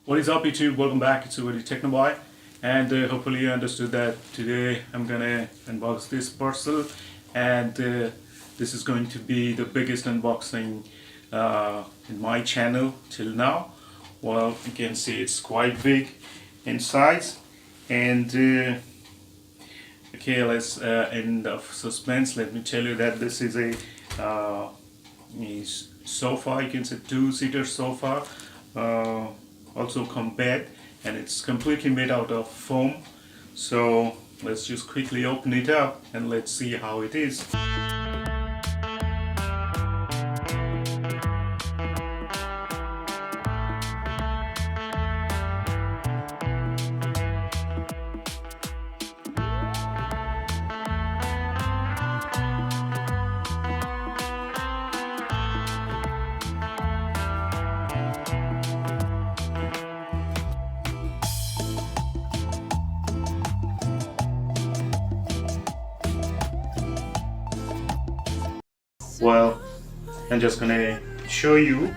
What is up YouTube? Welcome back to the technoboy, and hopefully you understood that today I'm gonna unbox this parcel, and this is going to be the biggest unboxing in my channel till now. Well, you can see it's quite big in size, and okay, let's end of suspense. Let me tell you that this is a sofa. You can say two-seater sofa. Also come bed, and it's completely made out of foam. So let's just quickly open it up and let's see how it is. Well, I'm just gonna show you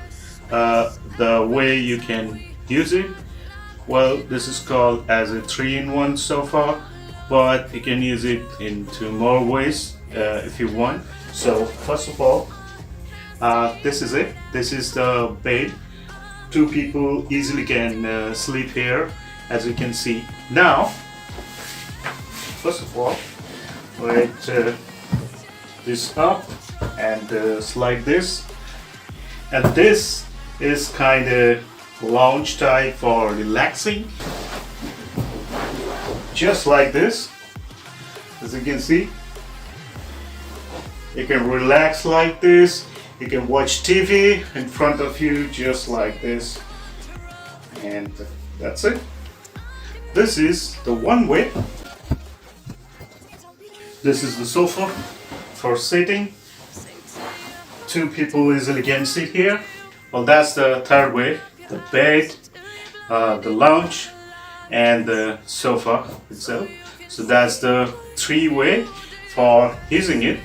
the way you can use it. Well, this is called as a 3-in-1 sofa, but you can use it in two more ways if you want. So first of all, this is it. This is the bed. Two people easily can sleep here, as you can see. Now, first of all, right, this up and slide this, and this is kind of lounge type for relaxing, just like this. As you can see, you can relax like this. You can watch TV in front of you just like this, and that's it. This is the one way. This is the sofa for sitting. Two people easily can sit here. Well, that's the third way: the bed, the lounge, and the sofa itself. So that's the 3-way for using it.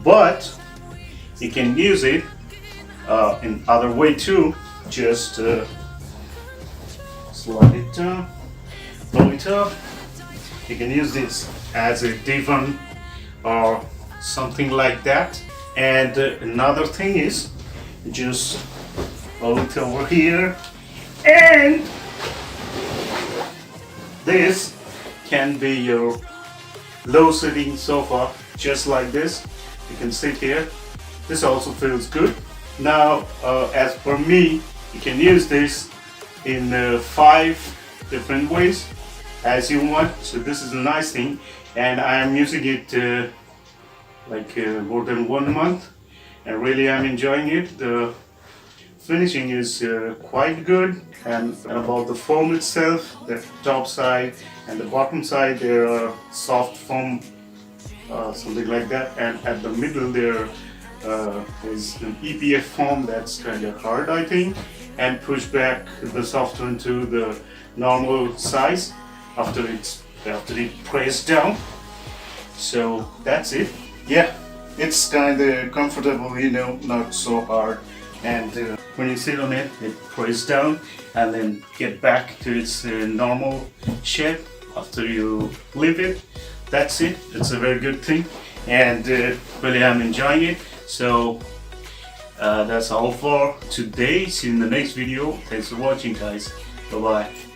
But you can use it in other way too. Just slide it down, pull it up. You can use this as a divan or something like that. And another thing is, just pull it over here, and this can be your low sitting sofa, just like this. You can sit here. This also feels good. Now, as per me, you can use this in 5 different ways as you want. So this is a nice thing, and I am using it more than 1 month, and really I'm enjoying it. The finishing is quite good, and about the foam itself, the top side and the bottom side, there are soft foam, something like that, and at the middle there is an EPF foam that's kind of hard, I think, and push back the soft one to the normal size after it pressed down. So that's it. Yeah, it's kind of comfortable, you know, not so hard. And when you sit on it, it presses down and then get back to its normal shape after you leave it. That's it. It's a very good thing, and really I'm enjoying it. So that's all for today. See you in the next video. Thanks for watching, guys. Bye bye.